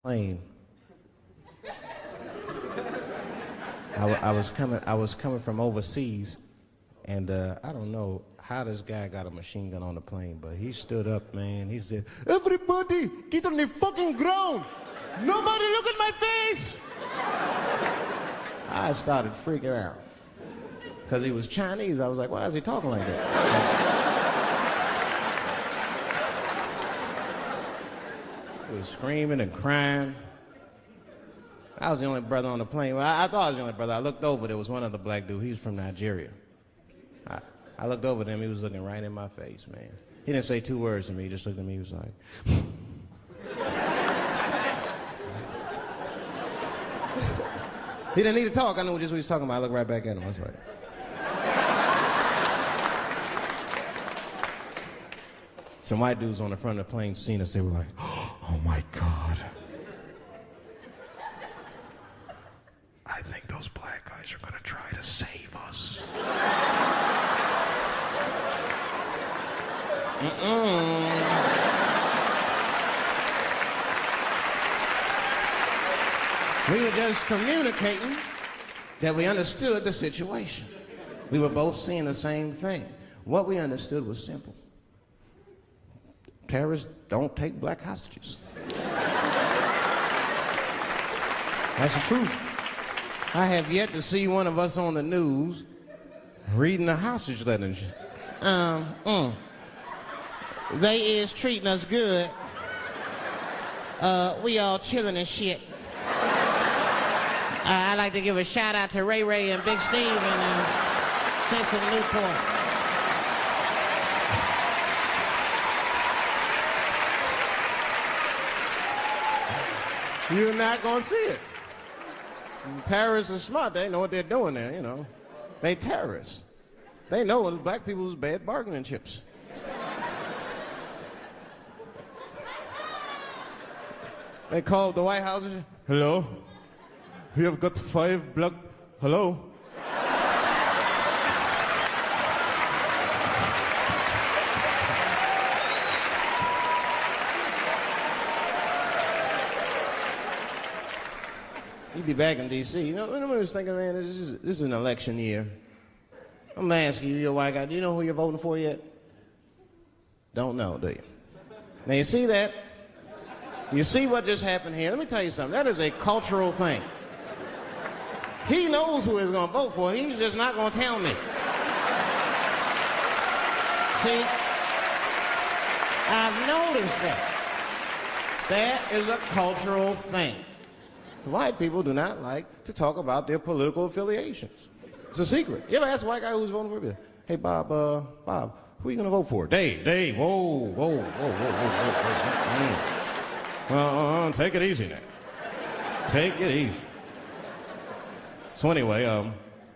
plane. I was coming from overseas, and I don't know how this guy got a machine gun on the plane, but he stood up, man. He said, "Everybody, get on the fucking ground! Nobody look at my face!" I started freaking out. Because he was Chinese, I was like, why is he talking like that? He was screaming and crying. I was the only brother on the plane. Well, I thought I was the only brother. I looked over, there was one other black dude. He was from Nigeria. I looked over at him, he was looking right in my face, man. He didn't say two words to me, he just looked at me, he was like... He didn't need to talk, I knew just what he was talking about. I looked right back at him, I was like... Some white dudes on the front of the plane seen us, they were like, "Oh my God. I think those black guys are gonna try to save us." We were just communicating that we understood the situation. We were both seeing the same thing. What we understood was simple. Terrorists don't take black hostages. That's the truth. I have yet to see one of us on the news reading a hostage letter and shit. They is treating us good. We all chilling and shit. I'd like to give a shout out to Ray Ray and Big Steve and Cecil Newport. You're not gonna see it. Terrorists are smart. They know what they're doing there, you know. They terrorists. They know it's black people's bad bargaining chips. They called the White House and said, "Hello? We have got 5 black... Hello?" You'd be back in D.C. You know, I was thinking, man, this is an election year. I'm gonna ask you, you're a white guy, do you know who you're voting for yet? Don't know, do you? Now you see that? You see what just happened here? Let me tell you something. That is a cultural thing. He knows who he's gonna vote for. He's just not gonna tell me. See? I've noticed that. That is a cultural thing. White people do not like to talk about their political affiliations. It's a secret. You ever ask a white guy who's voting for you? "Hey, Bob, who are you gonna vote for?" Dave, whoa. Take it easy now. Take it easy. So anyway,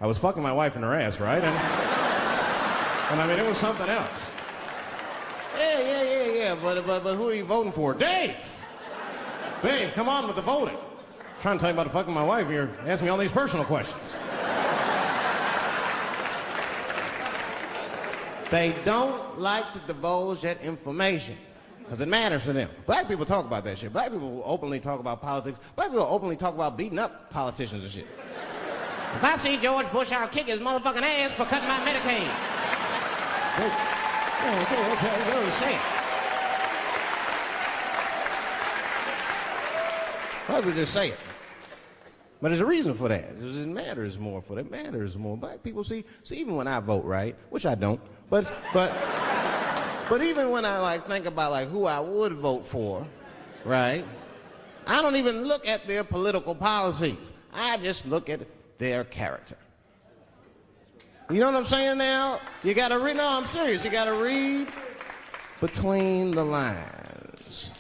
I was fucking my wife in her ass, right? And I mean, it was something else. Yeah, but who are you voting for? Dave, come on with the voting. I'm trying to tell you about fucking my wife, you're asking me all these personal questions. They don't like to divulge that information because it matters to them. Black people talk about that shit. Black people will openly talk about politics. Black people will openly talk about beating up politicians and shit. "If I see George Bush, I'll kick his motherfucking ass for cutting my Medicaid." Okay, what are you saying? Black people just say it. But there's a reason for that. It matters more for them. It matters more. Black people see even when I vote, right? Which I don't. But even when I like think about like who I would vote for, right? I don't even look at their political policies. I just look at their character. You know what I'm saying now? You gotta read, no, I'm serious. You gotta read between the lines.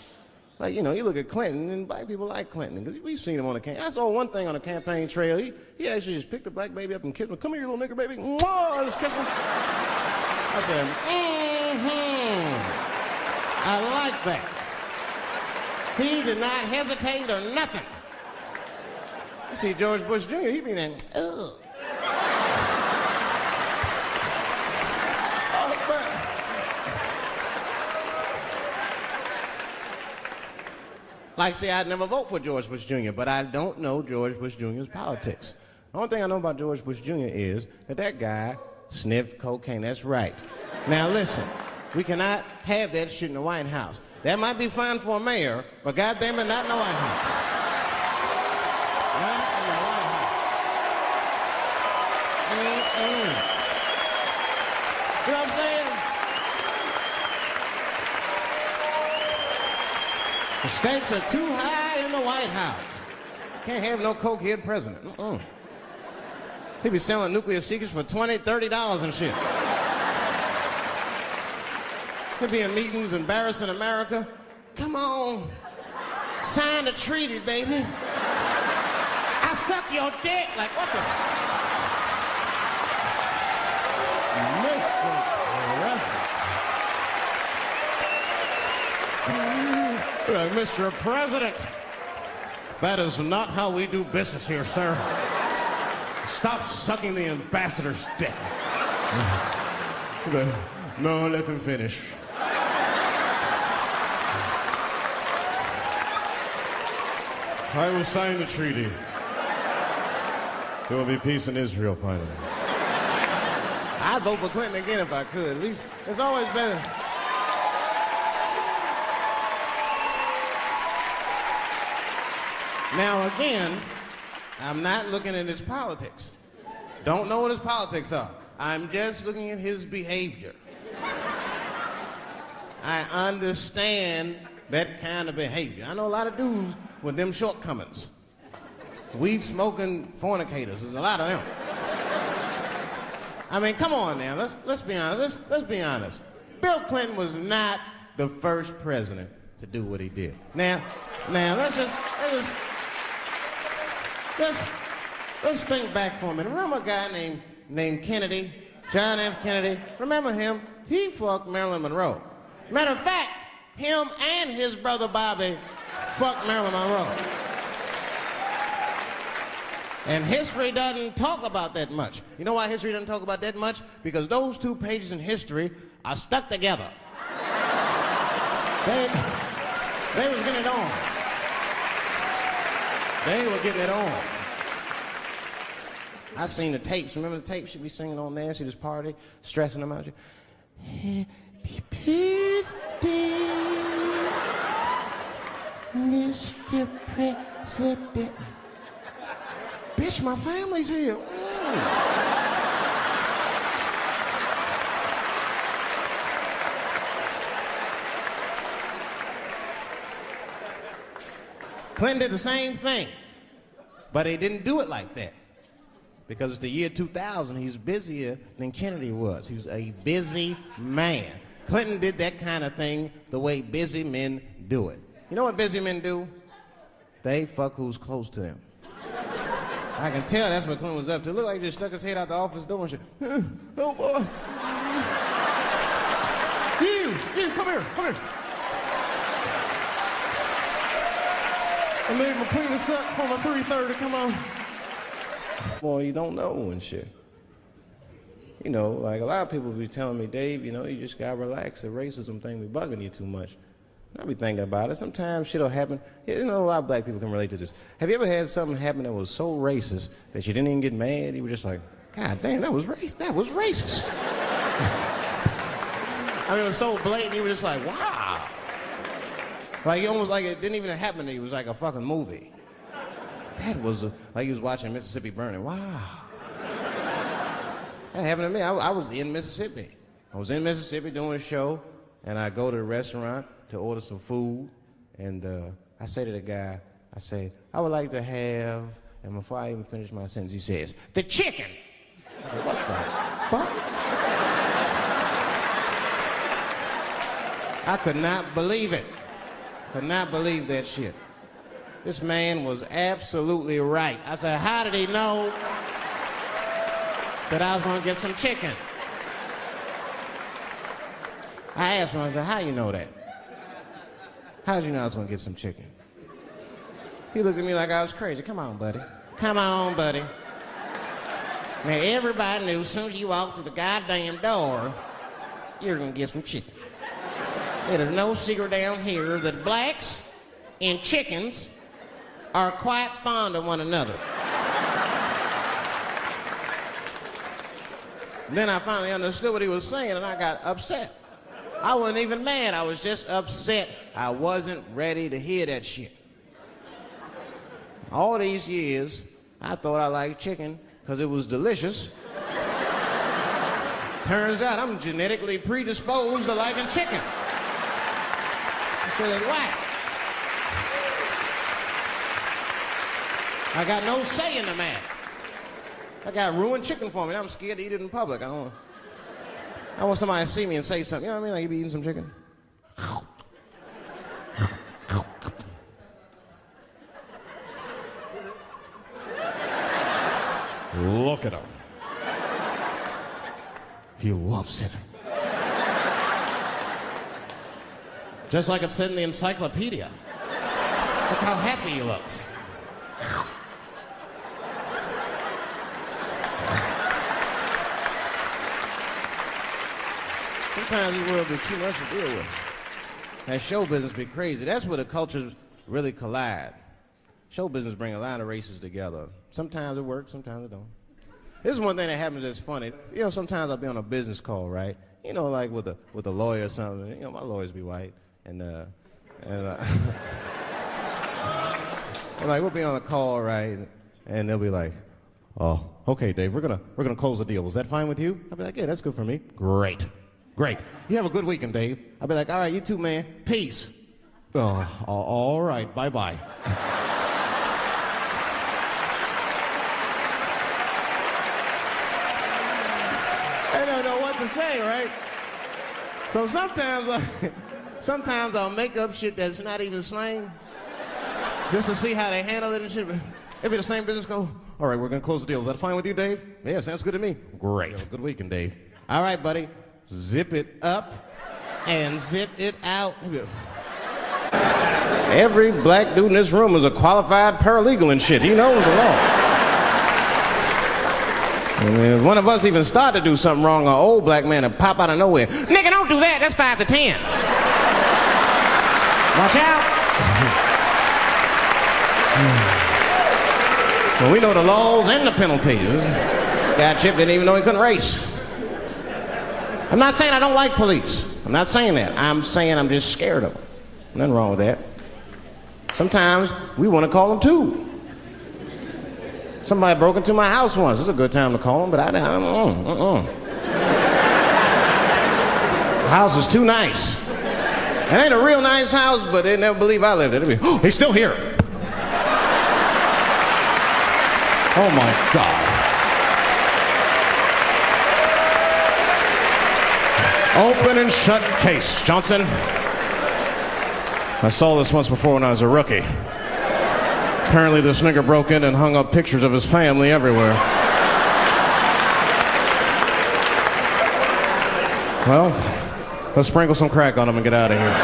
Like, you know, you look at Clinton, and black people like Clinton, because we've seen him on the campaign. I saw one thing on the campaign trail. He actually just picked a black baby up and kissed him. "Come here, little nigger baby." Mwah! Just kissed him. I said, I like that. He did not hesitate or nothing. You see George Bush Jr., he be there, ugh. Oh, Like, say, I'd never vote for George Bush Jr., but I don't know George Bush Jr.'s politics. The only thing I know about George Bush Jr. is that guy sniffed cocaine. That's right. Now, listen, we cannot have that shit in the White House. That might be fine for a mayor, but goddamn it, not in the White House. Not in the White House. You know what I'm saying? The stakes are too high in the White House. Can't have no cokehead president. He be selling nuclear secrets for $20, $30 and shit. He'll be in meetings embarrassing America. Come on, sign the treaty, baby. I suck your dick. Like, what the? Mr. President. Like, Mr. President, that is not how we do business here, sir. Stop sucking the ambassador's dick. No, let him finish. I will sign the treaty. There will be peace in Israel finally. I'd vote for Clinton again if I could. At least it's always better. Now again, I'm not looking at his politics. Don't know what his politics are. I'm just looking at his behavior. I understand that kind of behavior. I know a lot of dudes with them shortcomings. Weed-smoking fornicators. There's a lot of them. I mean, come on now. Let's be honest. Let's be honest. Bill Clinton was not the first president to do what he did. Now, let's think back for a minute. Remember a guy named Kennedy, John F. Kennedy? Remember him? He fucked Marilyn Monroe. Matter of fact, him and his brother Bobby fucked Marilyn Monroe. And history doesn't talk about that much. You know why history doesn't talk about that much? Because those two pages in history are stuck together. They was getting it on. They were getting it on. I seen the tapes. Remember the tapes? She'd be singing on there. She'd just party, stressing them out. Happy birthday, Mr. President. Bitch, my family's here. Clinton did the same thing, but he didn't do it like that. Because it's the year 2000, he's busier than Kennedy was. He was a busy man. Clinton did that kind of thing the way busy men do it. You know what busy men do? They fuck who's close to them. I can tell that's what Clinton was up to. It looked like he just stuck his head out the office door and shit. Oh, boy. You, come here. I made my penis up for my 3:30, come on. Boy, you don't know and shit. You know, like a lot of people be telling me, Dave, you know, you just gotta relax. The racism thing be bugging you too much. I be thinking about it. Sometimes shit'll happen. You know, a lot of black people can relate to this. Have you ever had something happen that was so racist that you didn't even get mad? You were just like, God damn, that was racist. I mean, it was so blatant, you were just like, wow. Like, you almost like it didn't even happen to you. It was like a fucking movie. That was like you was watching Mississippi Burning. Wow. That happened to me. I was in Mississippi. I was in Mississippi doing a show, and I go to the restaurant to order some food, and I say to the guy, I say, I would like to have, and before I even finish my sentence, he says, the chicken. I said, what the fuck? I could not believe it. Could not believe that shit. This man was absolutely right. I said, how did he know that I was going to get some chicken? I asked him, I said, how you know that? How did you know I was going to get some chicken? He looked at me like I was crazy. Come on, buddy. Come on, buddy. Now, everybody knew as soon as you walked through the goddamn door, you're going to get some chicken. There's no secret down here that blacks and chickens are quite fond of one another. Then I finally understood what he was saying, and I got upset. I wasn't even mad. I was just upset. I wasn't ready to hear that shit. All these years, I thought I liked chicken because it was delicious. Turns out I'm genetically predisposed to liking chicken. Shit is whack. I got no say in the matter. I got ruined chicken for me. I'm scared to eat it in public. I want somebody to see me and say something. You know what I mean? Like, you be eating some chicken? Look at him. He loves it. Just like it said in the encyclopedia. Look how happy he looks. Sometimes this world be too much to deal with. That show business be crazy. That's where the cultures really collide. Show business bring a lot of races together. Sometimes it works, sometimes it don't. This is one thing that happens that's funny. You know, sometimes I'll be on a business call, right? You know, like with a lawyer or something. You know, my lawyers be white, and like we'll be on a call, right? And they'll be like, "Oh, okay, Dave, we're gonna close the deal. Was that fine with you?" I'll be like, "Yeah, that's good for me." Great. You have a good weekend, Dave. I'll be like, "All right, you too, man. Peace." Oh, all right, bye-bye. I don't know what to say, right? So sometimes I'll make up shit that's not even slang, just to see how they handle it and shit. It'll be the same business go, "All right, we're gonna close the deal. Is that fine with you, Dave?" "Yeah, sounds good to me." "Great. Have a good weekend, Dave." "All right, buddy. Zip it up and zip it out." Every black dude in this room is a qualified paralegal and shit. He knows the law. I mean, if one of us even start to do something wrong, an old black man will pop out of nowhere. "Nigga, don't do that. That's 5 to 10. Watch out." Well, we know the laws and the penalties. Guy Chip didn't even know he couldn't race. I'm not saying I don't like police. I'm not saying that. I'm saying I'm just scared of them. Nothing wrong with that. Sometimes we want to call them too. Somebody broke into my house once. It's a good time to call them, but I don't. The house is too nice. It ain't a real nice house, but they never believe I lived it. They'll be, "Oh, he's still here." Oh my God. Open and shut case, Johnson. I saw this once before when I was a rookie. Apparently this nigger broke in and hung up pictures of his family everywhere. Well, let's sprinkle some crack on him and get out of here.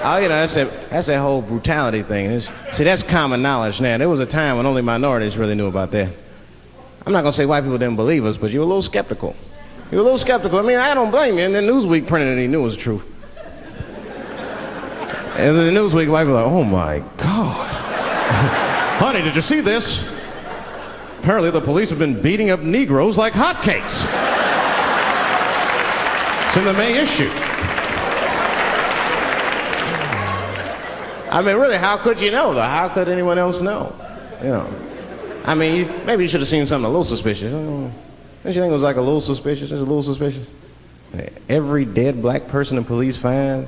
Oh, you know, that's that whole brutality thing. See, that's common knowledge now. There was a time when only minorities really knew about that. I'm not going to say white people didn't believe us, but you were a little skeptical. I mean, I don't blame you. And then Newsweek printed it, he knew it was the truth. And then the Newsweek, white people were like, "Oh my God." "Honey, did you see this? Apparently the police have been beating up Negroes like hotcakes." It's in the May issue. I mean, really, how could you know, though? How could anyone else know? You know. I mean, maybe you should have seen something a little suspicious. Don't you think it was like a little suspicious? It's a little suspicious. Every dead black person the police find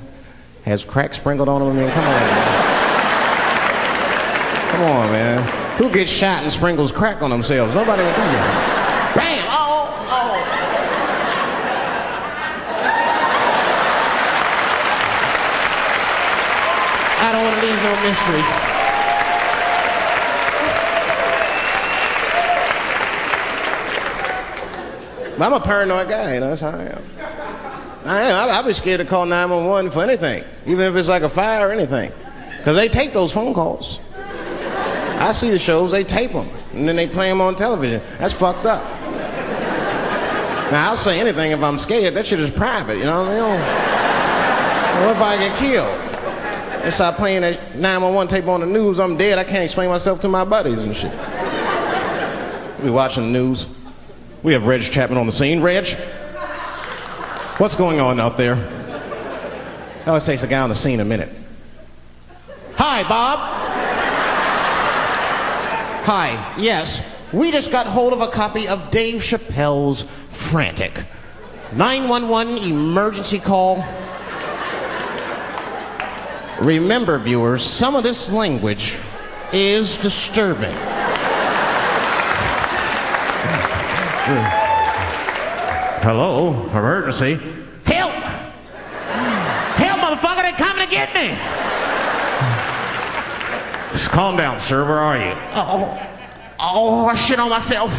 has crack sprinkled on them. I mean, come on, man. Come on, man. Who gets shot and sprinkles crack on themselves? Nobody would do that. Bam! Oh! I don't want to leave no mysteries. I'm a paranoid guy, you know, that's how I am. I'd be scared to call 911 for anything, even if it's like a fire or anything. Because they tape those phone calls. I see the shows, they tape them, and then they play them on television. That's fucked up. Now, I'll say anything if I'm scared. That shit is private, you know what I mean? What if I get killed? They start playing that 911 tape on the news, I'm dead, I can't explain myself to my buddies and shit. We watching the news. We have Reg Chapman on the scene. Reg, what's going on out there? It always takes a guy on the scene a minute. Hi, Bob. Hi, yes. We just got hold of a copy of Dave Chappelle's Frantic. 911 emergency call. Remember, viewers, some of this language is disturbing. Hello, emergency. Help! Help, motherfucker, they're coming to get me! Just calm down, sir, where are you? Oh, I shit on myself.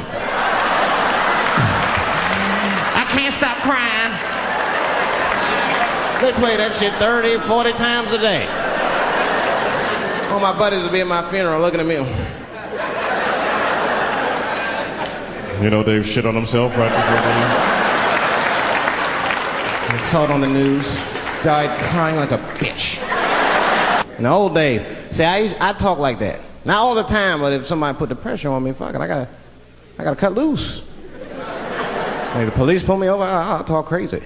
I can't stop crying. They play that shit 30, 40 times a day. All my buddies will be at my funeral looking at me. You know Dave shit on himself right before I saw it on the news. Died crying like a bitch. In the old days, see, I talk like that. Not all the time, but if somebody put the pressure on me, fuck it, I gotta cut loose. Like the police pull me over, I'll talk crazy.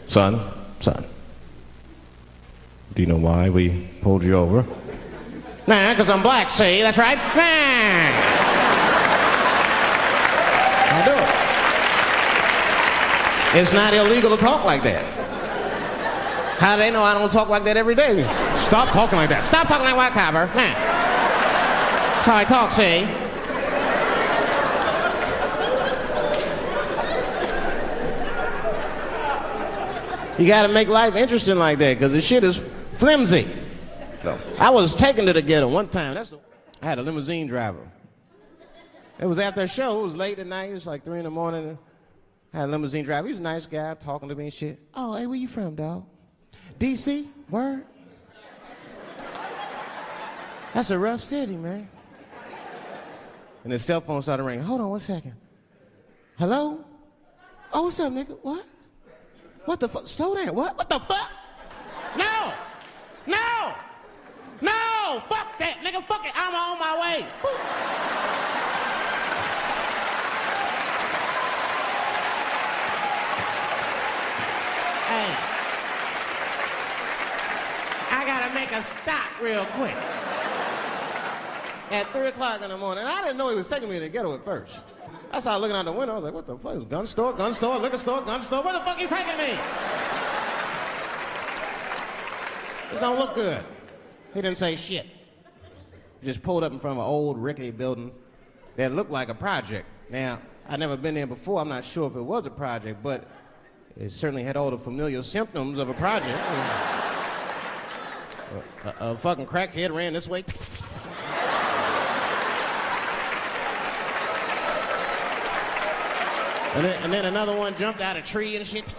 Son, do you know why we pulled you over? Nah, because I'm black, see, that's right. Nah. I do it. It's not illegal to talk like that. How do they know I don't talk like that every day? Stop talking like that. Stop talking like white copper. Nah. That's how I talk, see? You gotta make life interesting like that, because the shit is flimsy. No. I was taken to the ghetto one time. I had a limousine driver. It was after a show. It was late at night. It was like 3 in the morning. I had a limousine driver. He was a nice guy, talking to me and shit. Oh, hey, where you from, dog? D.C.? Word? That's a rough city, man. And his cell phone started ringing. Hold on 1 second. Hello? Oh, what's up, nigga? What? What the fuck? Slow down. What? What the fuck? No! No! No! Fuck that, nigga. Fuck it. I'm on my way. Woo. Hey. I gotta make a stop real quick. At 3 o'clock in the morning. I didn't know he was taking me to the ghetto at first. I started looking out the window. I was like, what the fuck? It was gun store, liquor store, gun store. Where the fuck are you taking me? This don't look good. He didn't say shit. He just pulled up in front of an old rickety building that looked like a project. Now, I'd never been there before. I'm not sure if it was a project, but it certainly had all the familiar symptoms of a project. A fucking crackhead ran this way. And then another one jumped out of a tree and shit.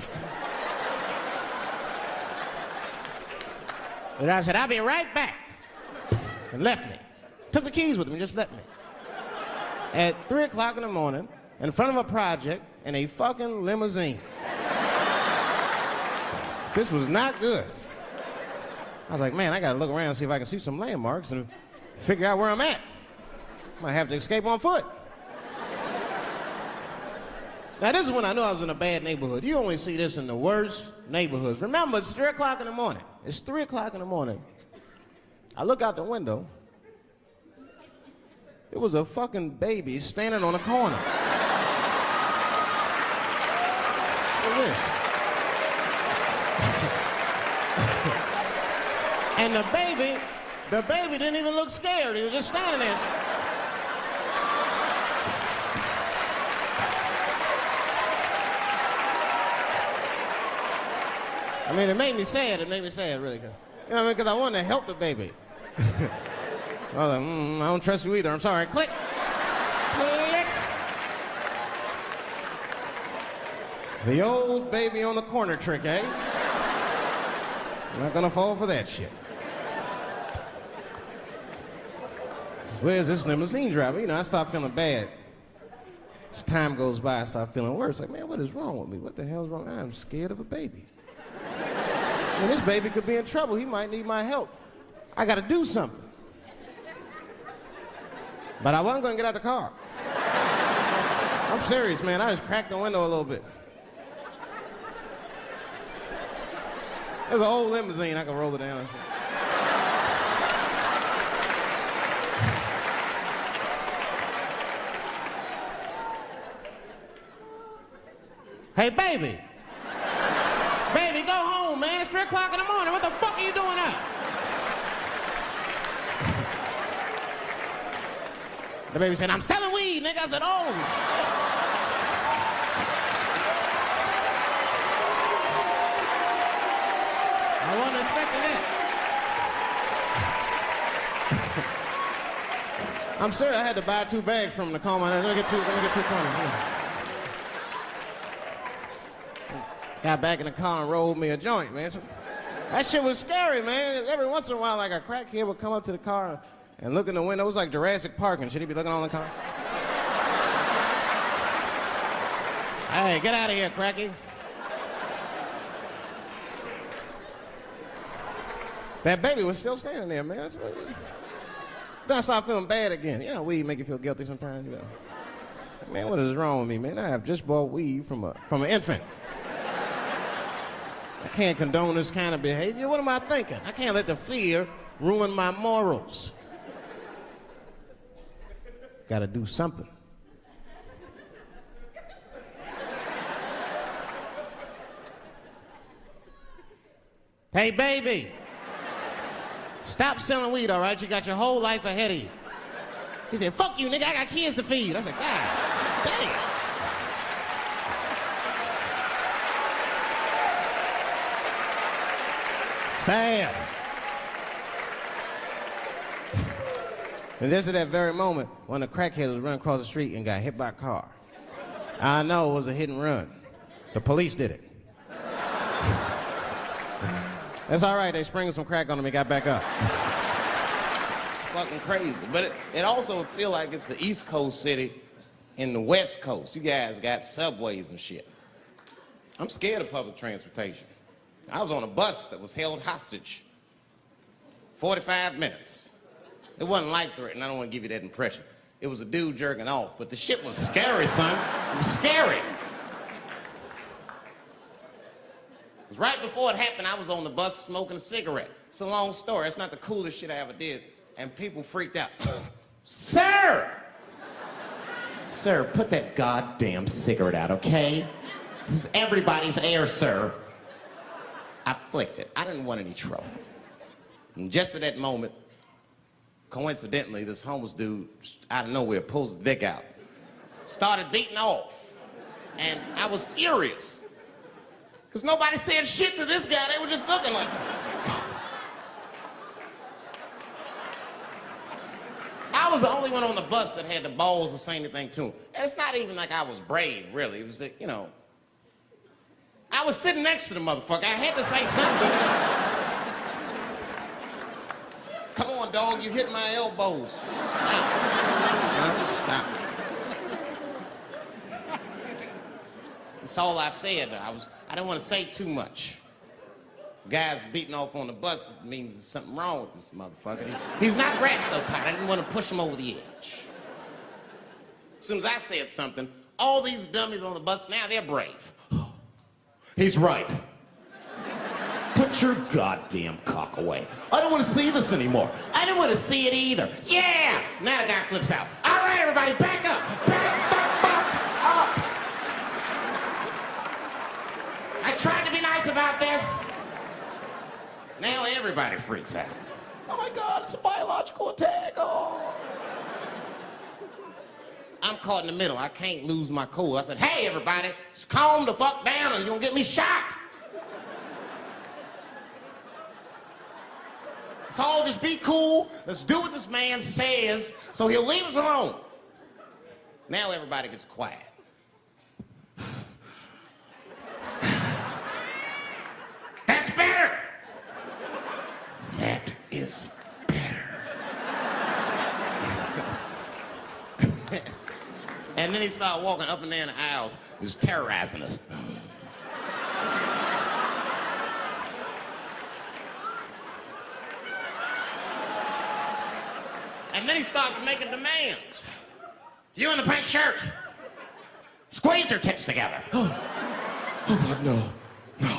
And I said, I'll be right back. And left me. Took the keys with him and just left me. At 3 o'clock in the morning, in front of a project, in a fucking limousine. This was not good. I was like, man, I gotta look around and see if I can see some landmarks and figure out where I'm at. Might have to escape on foot. Now, this is when I knew I was in a bad neighborhood. You only see this in the worst neighborhoods. Remember, it's 3 o'clock in the morning. It's 3 o'clock in the morning. I look out the window. It was a fucking baby standing on a corner. Look at this. And the baby didn't even look scared. He was just standing there. I mean, it made me sad. It made me sad, really. You know what I mean? Because I wanted to help the baby. I was like, I don't trust you either. I'm sorry. Click. Click. The old baby on the corner trick, eh? I'm not gonna fall for that shit. Where's this limousine driver? You know, I started feeling bad. As time goes by, I start feeling worse. Like, man, what is wrong with me? What the hell's wrong? I'm scared of a baby. And this baby could be in trouble. He might need my help. I got to do something. But I wasn't going to get out the car. I'm serious, man. I just cracked the window a little bit. There's an old limousine. I can roll it down. Hey, baby. Baby, go home, man. It's 3 o'clock in the morning. What the fuck are you doing up? The baby said, I'm selling weed, nigga. I said, oh, shit. I wasn't expecting that. I'm serious. I had to buy 2 bags from him to calm my nerves. Let me get 220. Got back in the car and rolled me a joint, man. So, that shit was scary, man. Every once in a while, like a crackhead would come up to the car and look in the window. It was like Jurassic Park and shit. He'd be looking on the cars. Hey, get out of here, cracky. That baby was still standing there, man. Then I started feeling bad again. You know, weed make you feel guilty sometimes. You know. Man, what is wrong with me, man? I have just bought weed from an infant. I can't condone this kind of behavior. What am I thinking? I can't let the fear ruin my morals. Gotta do something. Hey, baby. Stop selling weed, all right? You got your whole life ahead of you. He said, fuck you, nigga. I got kids to feed. I said, God damn. Sam. And just at that very moment, one of the crackheads was running across the street and got hit by a car. I know it was a hit and run. The police did it. That's all right. They sprinkled some crack on him and got back up. Fucking crazy. But it also feel like it's the East Coast city in the West Coast. You guys got subways and shit. I'm scared of public transportation. I was on a bus that was held hostage. 45 minutes. It wasn't life-threatening. I don't want to give you that impression. It was a dude jerking off, but the shit was scary, son. It was scary. It was right before it happened, I was on the bus smoking a cigarette. It's a long story. It's not the coolest shit I ever did. And people freaked out. Sir! Sir, put that goddamn cigarette out, okay? This is everybody's air, sir. I flicked it. I didn't want any trouble. And just at that moment, coincidentally, this homeless dude, out of nowhere, pulls his dick out. Started beating off. And I was furious. Because nobody said shit to this guy. They were just looking like, oh my God. I was the only one on the bus that had the balls to say anything to him. And it's not even like I was brave, really. It was that, you know, I was sitting next to the motherfucker. I had to say something. Come on, dog, you hit my elbows. Stop. Son, stop. That's all I said. I didn't want to say too much. Guys beating off on the bus means there's something wrong with this motherfucker. He's not wrapped so tight. I didn't want to push him over the edge. As soon as I said something, all these dummies on the bus, now they're brave. He's right. Put your goddamn cock away. I don't want to see this anymore. I don't want to see it either. Yeah! Now the guy flips out. All right, everybody, back up. Back the fuck up. I tried to be nice about this. Now everybody freaks out. Oh my God, it's a biological attack. Oh. I'm caught in the middle. I can't lose my cool. I said, hey, everybody, just calm the fuck down or you're gonna get me shot. Let's all just be cool. Let's do what this man says so he'll leave us alone. Now everybody gets quiet. That's better. That is better. And then he started walking up and down the aisles, just terrorizing us. And then he starts making demands. You in the pink shirt, squeeze your tits together. Oh, God, no. No.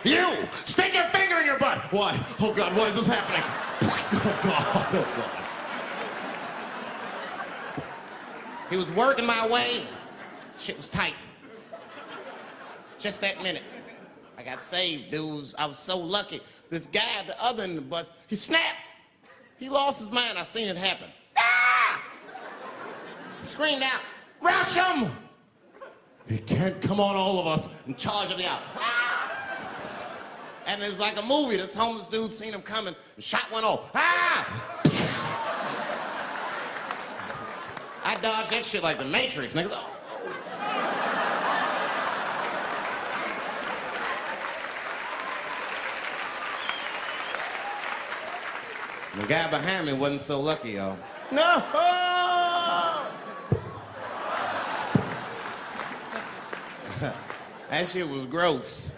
You, stick your finger in your butt. Why? Oh, God, why is this happening? Oh, God. Oh, God. He was working my way. Shit was tight. Just that minute. I got saved, dudes. I was so lucky. This guy at the other end of the bus, he snapped. He lost his mind. I seen it happen. Ah! He screamed out, rush him! He can't come on all of us. And charged me out. Ah! And it was like a movie. This homeless dude seen him coming and shot one off. Ah! I dodged that shit like the Matrix, nigga. Oh. The guy behind me wasn't so lucky, y'all. No! That shit was gross.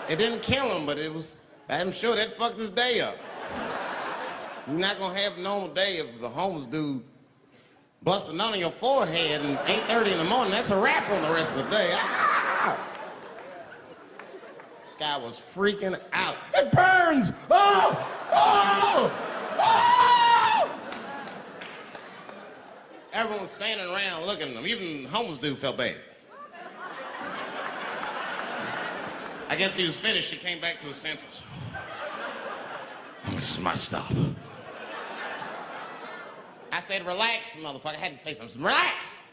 It didn't kill him, but it was, I'm sure that fucked his day up. You're not gonna have a normal day if the homeless dude busting none on your forehead at 8:30 in the morning. That's a wrap on the rest of the day. Ah! This guy was freaking out. It burns! Oh! Oh! Oh! Everyone was standing around looking at him. Even the homeless dude felt bad. I guess he was finished. He came back to his senses. This is my stop. I said, relax, motherfucker. I had to say something. Relax!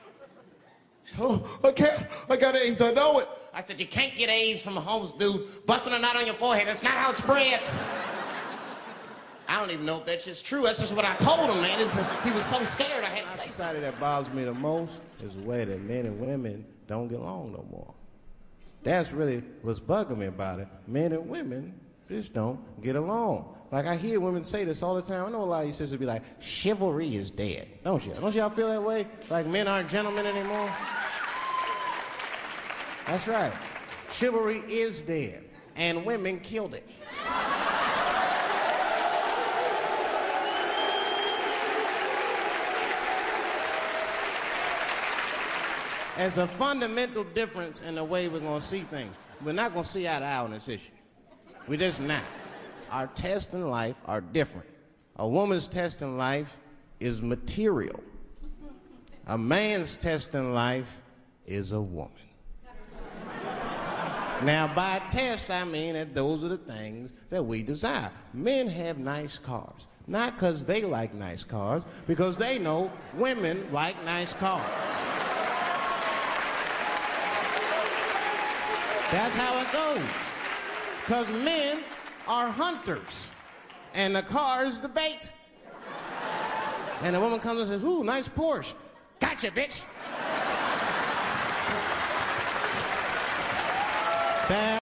Oh, I can't. I got AIDS. I know it. I said, you can't get AIDS from a homeless dude busting a knot on your forehead. That's not how it spreads. I don't even know if that's just true. That's just what I told him, man. He was so scared I had to say something. The society that bothers me the most is the way that men and women don't get along no more. That's really what's bugging me about it. Men and women just don't get along. Like, I hear women say this all the time. I know a lot of you sisters be like, chivalry is dead. Don't you? Don't y'all feel that way? Like men aren't gentlemen anymore? That's right. Chivalry is dead. And women killed it. There's a fundamental difference in the way we're going to see things. We're not going to see eye to eye on this issue. We're just not. Our tests in life are different. A woman's test in life is material. A man's test in life is a woman. Now, by test, I mean that those are the things that we desire. Men have nice cars. Not because they like nice cars, because they know women like nice cars. That's how it goes. Because men are hunters, and the car is the bait. And the woman comes and says, ooh, nice Porsche. Gotcha, bitch.